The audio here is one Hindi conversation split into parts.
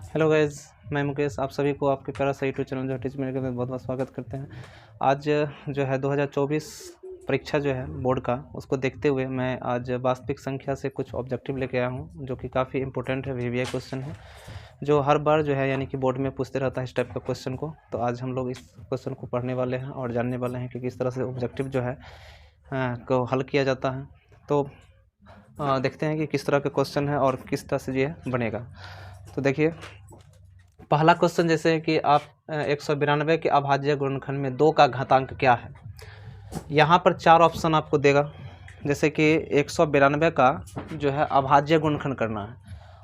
हेलो गाइज, मैं मुकेश। आप सभी को आपके प्यारा सा यूट्यूब चैनल जो टीच मेरे के बहुत बहुत स्वागत करते हैं। आज जो है 2024 परीक्षा जो है बोर्ड का, उसको देखते हुए मैं आज वास्तविक संख्या से कुछ ऑब्जेक्टिव लेके आया हूं, जो कि काफ़ी इंपॉर्टेंट है। वीवीआई क्वेश्चन है जो हर बार जो है यानी कि बोर्ड में पूछते रहता है इस टाइप का क्वेश्चन को। तो आज हम लोग इस क्वेश्चन को पढ़ने वाले हैं और जानने वाले हैं कि किस तरह से ऑब्जेक्टिव जो है को हल किया जाता है। तो देखते हैं कि किस तरह का क्वेश्चन है और किस तरह से ये बनेगा। तो देखिए, पहला क्वेश्चन जैसे है कि आप 192 के अभाज्य गुणनखंड में 2 का घातांक क्या है। यहाँ पर 4 ऑप्शन आपको देगा। जैसे कि 192 का जो है अभाज्य गुणनखंड करना है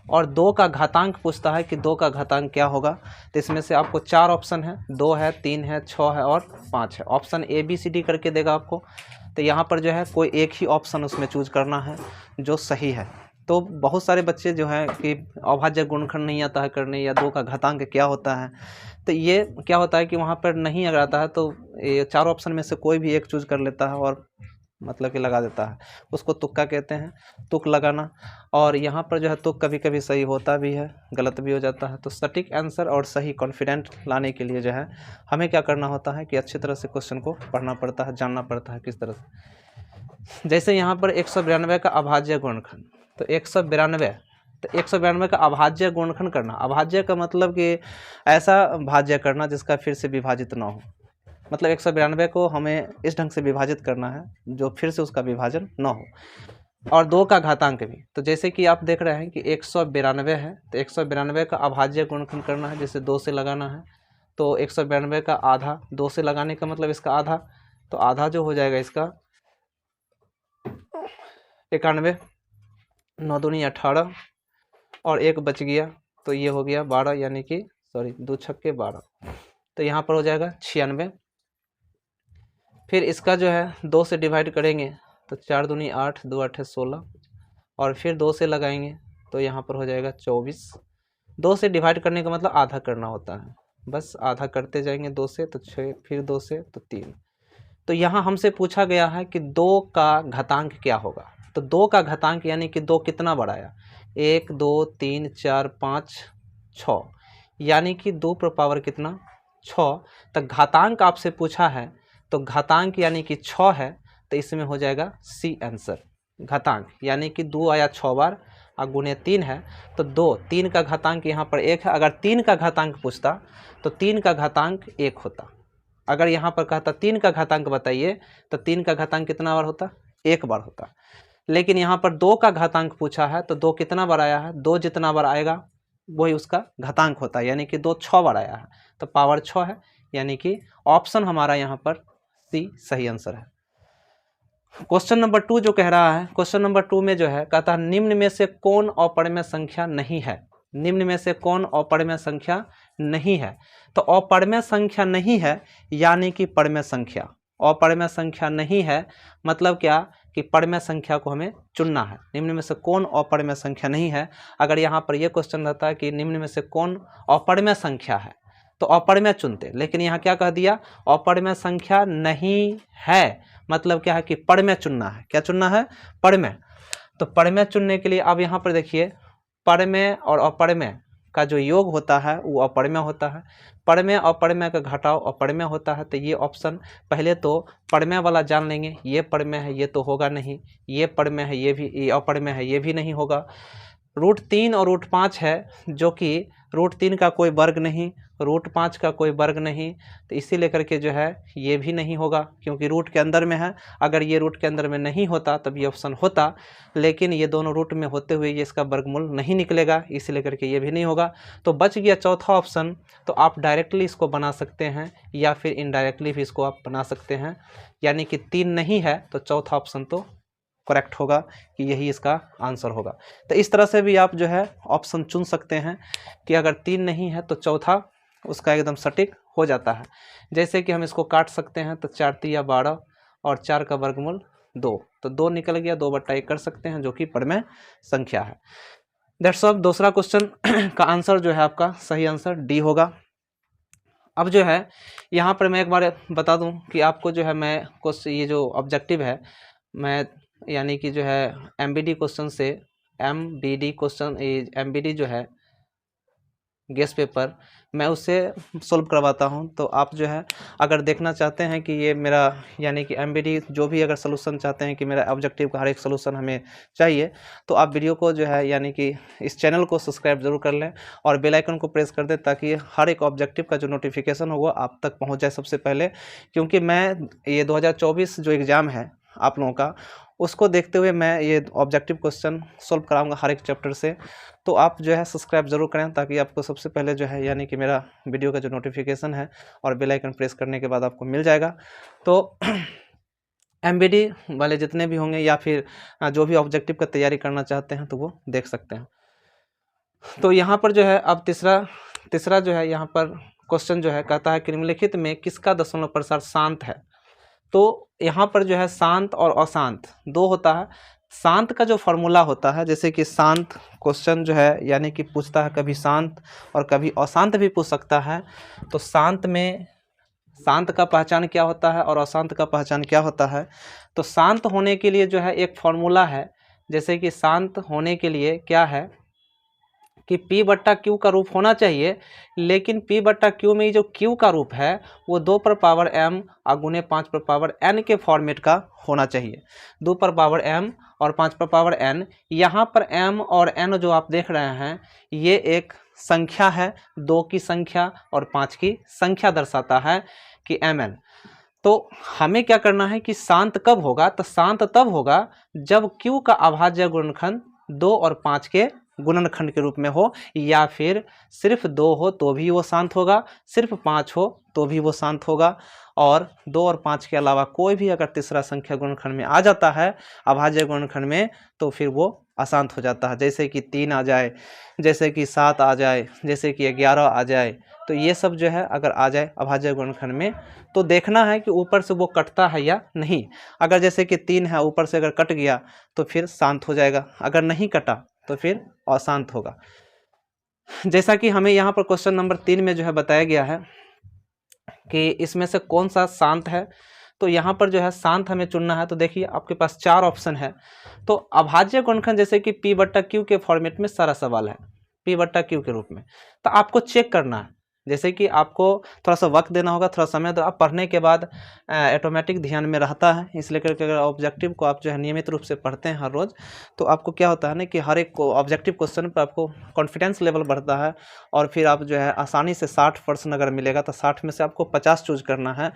और 2 का घातांक पूछता है कि 2 का घातांक क्या होगा। तो इसमें से आपको 4 ऑप्शन है, 2 है, 3 है, 6 है और 5 है। Option A B C D करके देगा आपको। तो यहाँ पर जो है कोई एक ही ऑप्शन उसमें चूज करना है जो सही है। तो बहुत सारे बच्चे जो है कि अभाज्य गुणनखंड नहीं आता है करने, या 2 का घातांक क्या होता है। तो ये क्या होता है कि वहाँ पर नहीं अगर आता है तो ये 4 ऑप्शन में से कोई भी एक चूज कर लेता है और मतलब कि लगा देता है। उसको तुक्का कहते हैं, तुक लगाना। और यहाँ पर जो है तुक कभी कभी सही होता भी है, गलत भी हो जाता है। तो सटीक आंसर और सही कॉन्फिडेंट लाने के लिए जो है हमें क्या करना होता है कि अच्छी तरह से क्वेश्चन को पढ़ना पड़ता है, जानना पड़ता है किस तरह से। जैसे यहाँ पर 192 का अभाज्य गुणनखंड, तो 192 का अभाज्य गुणनखंड करना। अभाज्य का मतलब कि ऐसा भाज्य करना जिसका फिर से विभाजित ना हो। मतलब 192 को हमें इस ढंग से विभाजित करना है जो फिर से उसका विभाजन ना हो। और 2 का घातांक भी। तो जैसे कि आप देख रहे हैं कि 192 है, तो 192 का अभाज्य गुणनखंड करना है, जैसे 2 से लगाना है। तो 192 का आधा, 2 से लगाने का मतलब इसका आधा। तो आधा जो हो जाएगा इसका 91, 9 दूनी 18 और 1 बच गया, तो ये हो गया 12, यानी कि 2 छक्के 12। तो यहाँ पर हो जाएगा 96। फिर इसका जो है 2 से डिवाइड करेंगे तो 4 दूनी 8, 2 8 16 और फिर 2 से लगाएंगे तो यहाँ पर हो जाएगा 24। 2 से डिवाइड करने का मतलब आधा करना होता है, बस आधा करते जाएंगे 2 से तो 6, फिर 2 से तो 3। तो यहाँ हमसे पूछा गया है कि 2 का घातांक क्या होगा। तो 2 का घातांक यानी कि 2 कितना बार आया, 1 2 3 4 5 6, यानी कि 2 पर पावर कितना 6। तो घातांक आपसे पूछा है, तो घातांक यानी कि 6 है, तो इसमें हो जाएगा सी आंसर। घातांक यानी कि 2 आया 6 बार और गुणे 3 है, तो 2, 3 का घातांक यहाँ पर 1 है। अगर 3 का घातांक पूछता तो 3 का घातांक 1 होता। अगर यहाँ पर कहता 3 का घातांक बताइए तो 3 का घातांक कितना बार होता, 1 बार होता। लेकिन यहाँ पर 2 का घातांक पूछा है, तो 2 कितना बार आया है, 2 जितना बार आएगा वही उसका घातांक होता है, यानी कि 2 6 बार आया है तो पावर 6 है, यानी कि ऑप्शन हमारा यहाँ पर सी सही आंसर है। क्वेश्चन नंबर 2 जो कह रहा है, क्वेश्चन नंबर 2 में जो है कहता है निम्न में से कौन अपरिमेय संख्या नहीं है। निम्न में से कौन अपरिमेय संख्या नहीं है। तो अपरिमेय संख्या नहीं है यानी कि परिमेय संख्या। अपरिमेय संख्या नहीं है मतलब क्या कि परिमेय संख्या को हमें चुनना है। निम्न में से कौन अपरिमेय संख्या नहीं है। अगर यहाँ पर यह क्वेश्चन रहता है कि निम्न में से कौन अपरिमेय संख्या है तो अपरिमेय चुनते, लेकिन यहाँ क्या कह दिया, अपरिमेय संख्या नहीं है, मतलब क्या है कि परिमेय चुनना है। क्या चुनना है, परिमेय। तो परिमेय चुनने के लिए अब यहाँ पर देखिए, परिमेय और अपरिमेय का जो योग होता है वो अपरिमेय होता है। परिमेय और परिमेय का घटाव अपरिमेय होता है। तो ये ऑप्शन पहले तो परिमेय वाला जान लेंगे, ये परिमेय है ये तो होगा नहीं, ये परिमेय है ये भी, ये अपरिमेय है ये भी नहीं होगा। √3 और √5 है, जो कि √3 का कोई वर्ग नहीं, √5 का कोई वर्ग नहीं, तो इसी लेकर के जो है ये भी नहीं होगा क्योंकि रूट के अंदर में है। अगर ये रूट के अंदर में नहीं होता तब ये ऑप्शन होता, लेकिन ये दोनों रूट में होते हुए ये इसका वर्गमूल नहीं निकलेगा, इसी लेकर के ये भी नहीं होगा। तो बच गया चौथा ऑप्शन। तो आप डायरेक्टली इसको बना सकते हैं या फिर इनडायरेक्टली भी इसको आप बना सकते हैं, यानी कि 3 नहीं है तो चौथा ऑप्शन तो करेक्ट होगा कि यही इसका आंसर होगा। तो इस तरह से भी आप जो है ऑप्शन चुन सकते हैं कि अगर 3 नहीं है तो चौथा उसका एकदम सटीक हो जाता है। जैसे कि हम इसको काट सकते हैं, तो 4 तिया 12 और 4 का वर्गमूल 2, तो 2 निकल गया, 2/1 कर सकते हैं जो कि परिमेय संख्या है। That's all. दूसरा क्वेश्चन का आंसर जो है आपका सही आंसर डी होगा। अब जो है यहाँ पर मैं एक बार बता दूं कि आपको जो है मैं क्वेश्चन, ये जो ऑब्जेक्टिव है, मैं यानी कि जो है एमबीडी क्वेश्चन से, एमबीडी क्वेश्चन, एमबीडी जो है गेस पेपर, मैं उससे सॉल्व करवाता हूं। तो आप जो है अगर देखना चाहते हैं कि ये मेरा यानी कि एमबीडी जो भी अगर सोल्यूशन चाहते हैं कि मेरा ऑब्जेक्टिव का हर एक सोल्यूशन हमें चाहिए, तो आप वीडियो को जो है यानी कि इस चैनल को सब्सक्राइब जरूर कर लें और बेल आइकन को प्रेस कर दें, ताकि हर एक ऑब्जेक्टिव का जो नोटिफिकेशन होगा आप तक पहुँच जाए सबसे पहले। क्योंकि मैं ये 2024 जो एग्ज़ाम है आप लोगों का, उसको देखते हुए मैं ये ऑब्जेक्टिव क्वेश्चन सॉल्व कराऊंगा हर एक चैप्टर से। तो आप जो है सब्सक्राइब जरूर करें, ताकि आपको सबसे पहले जो है यानी कि मेरा वीडियो का जो नोटिफिकेशन है और बेल आइकन प्रेस करने के बाद आपको मिल जाएगा। तो एमबीडी वाले जितने भी होंगे या फिर जो भी ऑब्जेक्टिव का तैयारी करना चाहते हैं तो वो देख सकते हैं। तो यहाँ पर जो है अब तीसरा जो है यहाँ पर क्वेश्चन जो है कहता है कि निम्नलिखित में किसका दशमलव प्रसार शांत है। तो यहाँ पर जो है शांत और अशांत दो होता है। शांत का जो फॉर्मूला होता है, जैसे कि शांत क्वेश्चन जो है यानी कि पूछता है कभी शांत और कभी अशांत भी पूछ सकता है। तो शांत में शांत का पहचान क्या होता है और अशांत का पहचान क्या होता है। तो शांत होने के लिए जो है एक फॉर्मूला है, जैसे कि शांत होने के लिए क्या है कि P बट्टा Q का रूप होना चाहिए, लेकिन P बट्टा Q में जो Q का रूप है वो 2 पर पावर m और गुने 5 पर पावर n के फॉर्मेट का होना चाहिए। 2 पर पावर m और 5 पर पावर n। यहाँ पर m और n जो आप देख रहे हैं ये एक संख्या है, 2 की संख्या और 5 की संख्या दर्शाता है कि mn। तो हमें क्या करना है कि शांत कब होगा, तो शांत तब होगा जब Q का अभाज्य गुणनखंड 2 और 5 के गुणनखंड के रूप में हो, या फिर सिर्फ 2 हो तो भी वो शांत होगा, सिर्फ 5 हो तो भी वो शांत होगा, और 2 और 5 के अलावा कोई भी अगर तीसरा संख्या गुणनखंड में आ जाता है अभाज्य गुणनखंड में तो फिर वो अशांत हो जाता है। जैसे कि 3 आ जाए, जैसे कि 7 आ जाए, जैसे कि 11 आ जाए, तो ये सब जो है अगर आ जाए अभाज्य गुणनखंड में तो देखना है कि ऊपर से वो कटता है या नहीं। अगर जैसे कि 3 है ऊपर से अगर कट गया तो फिर शांत हो जाएगा, अगर नहीं कटा तो फिर अशांत होगा। जैसा कि हमें यहाँ पर क्वेश्चन नंबर 3 में जो है बताया गया है कि इसमें से कौन सा शांत है। तो यहाँ पर जो है शांत हमें चुनना है। तो देखिए आपके पास 4 ऑप्शन है। तो अभाज्य गुणनखंड जैसे कि P बट्टा Q के फॉर्मेट में सारा सवाल है, P बट्टा Q के रूप में। तो आपको चेक करना है, जैसे कि आपको थोड़ा सा वक्त देना होगा, थोड़ा समय, तो आप पढ़ने के बाद ऑटोमेटिक ध्यान में रहता है। इसलिए करके अगर ऑब्जेक्टिव को आप जो है नियमित रूप से पढ़ते हैं हर रोज़, तो आपको क्या होता है ना कि हर एक ऑब्जेक्टिव क्वेश्चन पर आपको कॉन्फिडेंस लेवल बढ़ता है, और फिर आप जो है आसानी से 60% अगर मिलेगा तो 60 में से आपको 50 चूज करना है।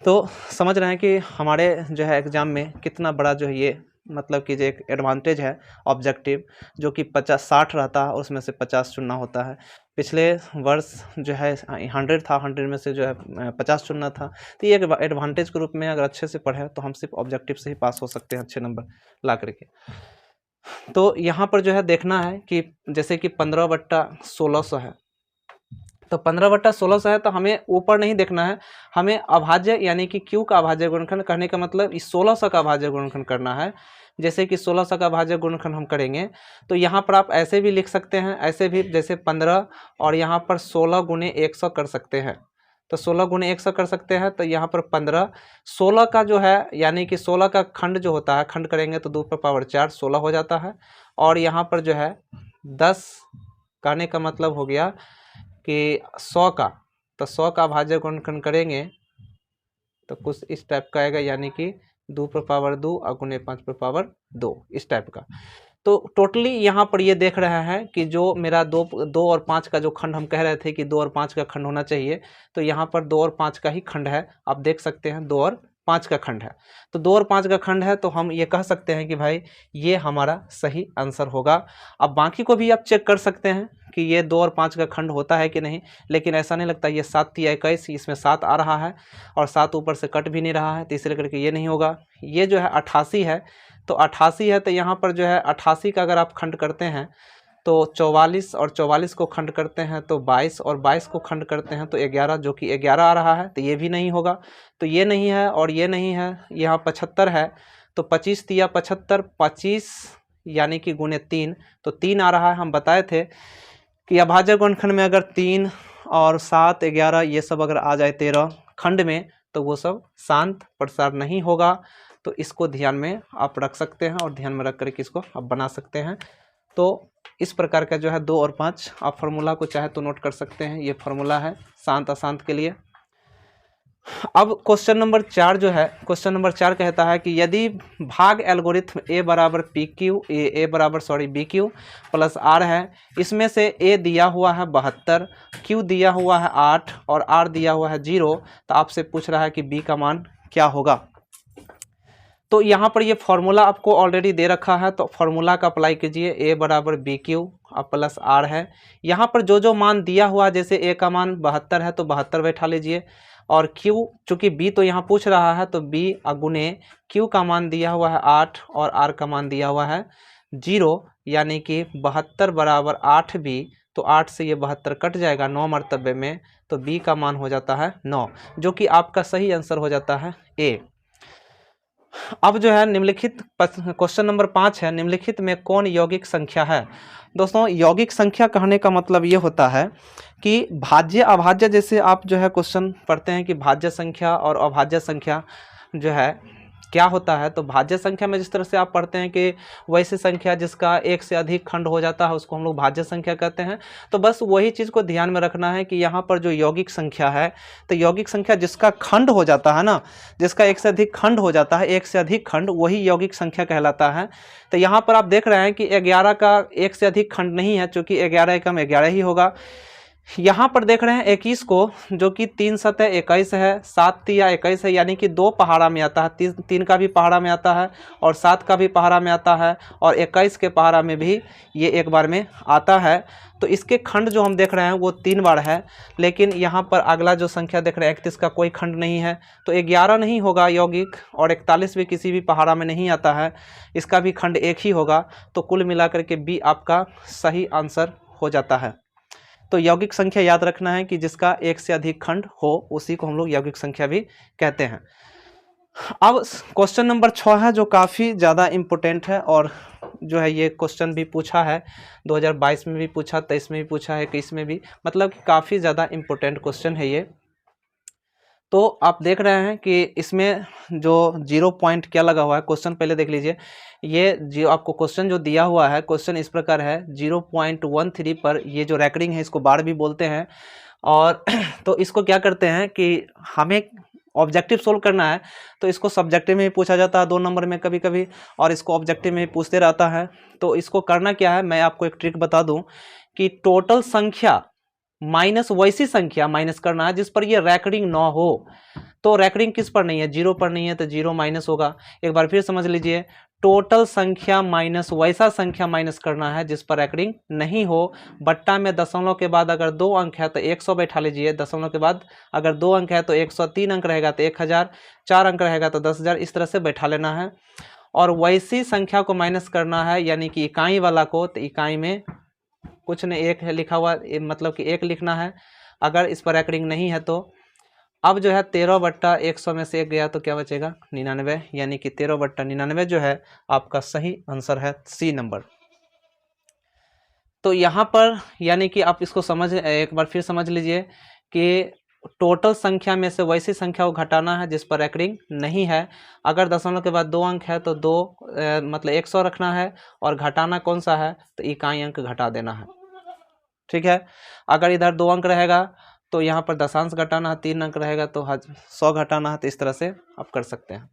तो समझ रहे हैं कि हमारे जो है एग्ज़ाम में कितना बड़ा जो है ये मतलब कि जो एक एडवांटेज है ऑब्जेक्टिव, जो कि 60 रहता है और उसमें से 50 चुनना होता है। पिछले वर्ष जो है 100 था, 100 में से जो है 50 चुनना था। तो ये एक एडवांटेज के रूप में अगर अच्छे से पढ़े तो हम सिर्फ ऑब्जेक्टिव से ही पास हो सकते हैं अच्छे नंबर ला करके। तो यहाँ पर जो है देखना है कि जैसे कि 15/1600 है, तो 15/1600 है, तो हमें ऊपर नहीं देखना है, हमें अभाज्य यानी कि Q का अभाज्य गुणनखंड करने का मतलब इस 1600 का अभाज्य गुणनखंड करना है। जैसे कि 1600 का अभाज्य गुणनखंड हम करेंगे तो यहाँ पर आप ऐसे भी लिख सकते हैं, ऐसे भी, जैसे 15 और यहाँ पर 16 गुने 100 कर सकते हैं। तो 16 गुने 100 कर सकते हैं, तो यहाँ पर 15, 16 का जो है यानी कि 16 का खंड जो होता है, खंड करेंगे तो 2 पर पावर 4 16 हो जाता है। और यहाँ पर जो है 10 कहने का मतलब हो गया कि 100 का, तो 100 का अभाज्य गुणनखंड करेंगे तो कुछ इस टाइप का आएगा, यानी कि 2 पर पावर 2 और गुने 5 पर पावर 2, इस टाइप का। तो टोटली यहाँ पर ये देख रहे हैं कि जो मेरा 2 और 5 का जो खंड हम कह रहे थे कि 2 और 5 का खंड होना चाहिए, तो यहाँ पर 2 और 5 का ही खंड है। आप देख सकते हैं 2 और 5 का खंड है, तो 2 और 5 का खंड है, तो हम ये कह सकते हैं कि भाई ये हमारा सही आंसर होगा। अब बाकी को भी आप चेक कर सकते हैं कि ये 2 और 5 का खंड होता है कि नहीं, लेकिन ऐसा नहीं लगता। ये 7 या 21, इसमें 7 आ रहा है और 7 ऊपर से कट भी नहीं रहा है, तो इसलिए करके ये नहीं होगा। ये जो है 88 है, तो 88 है, तो यहाँ पर जो है 88 का अगर आप खंड करते हैं तो 44 और 44 को खंड करते हैं तो 22 और 22 को खंड करते हैं तो 11, जो कि 11 आ रहा है, तो ये भी नहीं होगा। तो ये नहीं है और ये नहीं है। यहाँ 75 है, तो 25 तिया 75, 25 यानी कि गुने 3, तो 3 आ रहा है। हम बताए थे कि अभाज्य गुणनखंड में अगर 3 और 7, 11 ये सब अगर आ जाए 13 खंड में, तो वो सब शांत प्रसार नहीं होगा। तो इसको ध्यान में आप रख सकते हैं और ध्यान में रख करके इसको आप बना सकते हैं। तो इस प्रकार का जो है 2 और 5 आप फार्मूला को चाहे तो नोट कर सकते हैं। ये फार्मूला है शांत अशांत के लिए। अब क्वेश्चन नंबर 4 जो है, क्वेश्चन नंबर 4 कहता है कि यदि भाग एल्गोरिथ्म ए बराबर बी क्यू प्लस आर है, इसमें से ए दिया हुआ है 72, क्यू दिया हुआ है 8 और आर दिया हुआ है 0, तो आपसे पूछ रहा है कि बी का मान क्या होगा। तो यहाँ पर ये फॉर्मूला आपको ऑलरेडी दे रखा है, तो फॉर्मूला का अप्लाई कीजिए। ए बराबर बी क्यू प्लस आर है। यहाँ पर जो जो मान दिया हुआ, जैसे ए का मान 72 है तो 72 बैठा लीजिए, और क्यू चूँकि बी तो यहाँ पूछ रहा है तो बी गुने क्यू का मान दिया हुआ है 8 और आर का मान दिया हुआ है 0, यानी कि 72 बराबर 8b, तो 8 से ये 72 कट जाएगा 9 मरतबे में, तो बी का मान हो जाता है 9, जो कि आपका सही आंसर हो जाता है ए। अब जो है निम्नलिखित क्वेश्चन नंबर 5 है, निम्नलिखित में कौन यौगिक संख्या है। दोस्तों यौगिक संख्या कहने का मतलब ये होता है कि भाज्य अभाज्य, जैसे आप जो है क्वेश्चन पढ़ते हैं कि भाज्य संख्या और अभाज्य संख्या जो है क्या होता है, तो भाज्य संख्या में जिस तरह से आप पढ़ते हैं कि वैसी संख्या जिसका एक से अधिक खंड हो जाता है उसको हम लोग भाज्य संख्या कहते हैं। तो बस वही चीज़ को ध्यान में रखना है कि यहाँ पर जो यौगिक संख्या है, तो यौगिक संख्या जिसका खंड हो जाता है ना, जिसका एक से अधिक खंड हो जाता है, एक से अधिक खंड, वही यौगिक संख्या कहलाता है। तो यहाँ पर आप देख रहे हैं कि 11 का एक से अधिक खंड नहीं है, चूँकि 11 एकम 11 ही होगा। यहाँ पर देख रहे हैं 21 को, जो कि 3 सतह 21 है, 7 तिया 21 है, यानी कि 2 पहाड़ा में आता है, 3 का भी पहाड़ा में आता है और 7 का भी पहाड़ा में आता है और 21 के पहाड़ा में भी ये एक बार में आता है। तो इसके खंड जो हम देख रहे हैं वो 3 बार है, लेकिन यहाँ पर अगला जो संख्या देख रहे हैं 31 का कोई खंड नहीं है, तो 11 नहीं होगा यौगिक, और 41 भी किसी भी पहाड़ा में नहीं आता है, इसका भी खंड एक ही होगा। तो कुल मिलाकर के बी आपका सही आंसर हो जाता है। तो यौगिक संख्या याद रखना है कि जिसका एक से अधिक खंड हो उसी को हम लोग यौगिक संख्या भी कहते हैं। अब क्वेश्चन नंबर 6 है, जो काफ़ी ज़्यादा इम्पोर्टेंट है, और जो है ये क्वेश्चन भी पूछा है 2022 में भी पूछा, 23 में भी पूछा है, 21 में भी, मतलब काफ़ी ज़्यादा इम्पोर्टेंट क्वेश्चन है ये। तो आप देख रहे हैं कि इसमें जो 0 पॉइंट क्या लगा हुआ है, क्वेश्चन पहले देख लीजिए। ये जो आपको क्वेश्चन जो दिया हुआ है, क्वेश्चन इस प्रकार है, 0.13 पर ये जो रैकरिंग है इसको बार भी बोलते हैं। और तो इसको क्या करते हैं कि हमें ऑब्जेक्टिव सोल्व करना है, तो इसको सब्जेक्टिव में भी पूछा जाता है 2 नंबर में कभी कभी, और इसको ऑब्जेक्टिव में भी पूछते रहता है। तो इसको करना क्या है, मैं आपको एक ट्रिक बता दूं कि टोटल संख्या माइनस वैसी संख्या माइनस करना है जिस पर ये रैकरिंग ना हो। तो रैकरिंग किस पर नहीं है, 0 पर नहीं है, तो 0 माइनस होगा। एक बार फिर समझ लीजिए, टोटल संख्या माइनस वैसा संख्या माइनस करना है जिस पर रैकरिंग नहीं हो। बट्टा में दशमलव के बाद अगर 2 अंक है तो 100 बैठा लीजिए, दशमलव के बाद अगर 2 अंक है तो 100, 3 अंक रहेगा तो 1000, 4 अंक रहेगा तो 10,000, इस तरह से बैठा लेना है। और वैसी संख्या को माइनस करना है, यानी कि इकाई वाला को, तो इकाई में कुछ नहीं, 1 है लिखा हुआ, मतलब कि 1 लिखना है अगर इस पर रैकरिंग नहीं है तो। अब जो है 13/100 में से 1 गया तो क्या बचेगा, 99, यानी कि 13/99 जो है आपका सही आंसर है, सी नंबर। तो यहाँ पर यानी कि आप इसको एक बार फिर समझ लीजिए कि टोटल संख्या में से वैसी संख्या को घटाना है जिस पर रैकरिंग नहीं है। अगर दशमलव के बाद 2 अंक है तो 2 मतलब 100 रखना है, और घटाना कौन सा है, तो इकाई अंक घटा देना है, ठीक है। अगर इधर 2 अंक रहेगा तो यहाँ पर दशांश घटाना है, 3 अंक रहेगा तो 100 घटाना है, तो इस तरह से आप कर सकते हैं।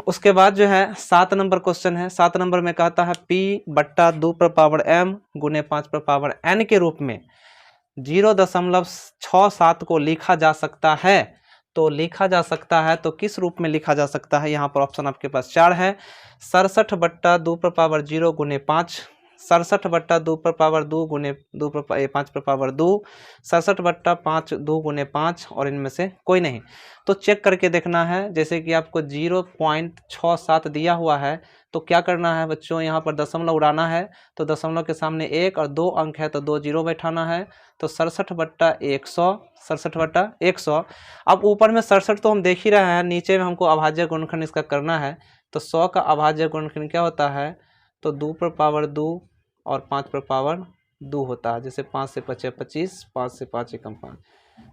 उसके बाद जो है 7 नंबर क्वेश्चन है। 7 नंबर में कहता है p/2m गुने 5/n के रूप में 0.67 को लिखा जा सकता है। तो लिखा जा सकता है तो किस रूप में लिखा जा सकता है, यहाँ पर ऑप्शन आपके पास 4 है। 67/2 गुने 5, 67/2 गुने 5/2, 67/5 गुने 5, और इनमें से कोई नहीं। तो चेक करके देखना है, जैसे कि आपको 0.67 दिया हुआ है तो क्या करना है बच्चों, यहाँ पर दशमलव उड़ाना है, तो दशमलव के सामने 1 और 2 अंक है तो 2 0 बैठाना है। तो 67/100, 67/100। अब ऊपर में 67 तो हम देख ही रहे हैं, नीचे में हमको अभाज्य गुणनखंड इसका करना है। तो 100 का अभाज्य गुणनखंड क्या होता है, तो 2/2 और 5/2 होता है। जैसे 5 से 5 25, 5 से 5 एकम 5,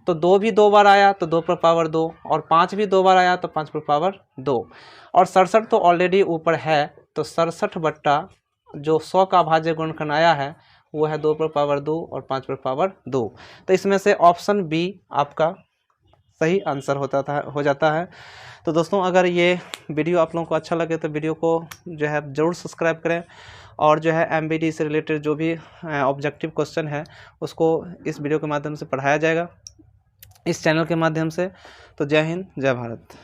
तो 2 भी 2 बार आया तो 2/2, और 5 भी 2 बार आया तो 5/2, और 67 तो ऑलरेडी ऊपर है, तो 67/, जो 100 का अभाज्य गुणनखंड आया है वो है 2 पर पावर 2 और 5 पर पावर 2। तो इसमें से ऑप्शन बी आपका सही आंसर हो जाता है। तो दोस्तों अगर ये वीडियो आप लोगों को अच्छा लगे तो वीडियो को जो है ज़रूर सब्सक्राइब करें, और जो है एमबीडी से रिलेटेड जो भी ऑब्जेक्टिव क्वेश्चन है उसको इस वीडियो के माध्यम से पढ़ाया जाएगा, इस चैनल के माध्यम से। तो जय हिंद, जय भारत।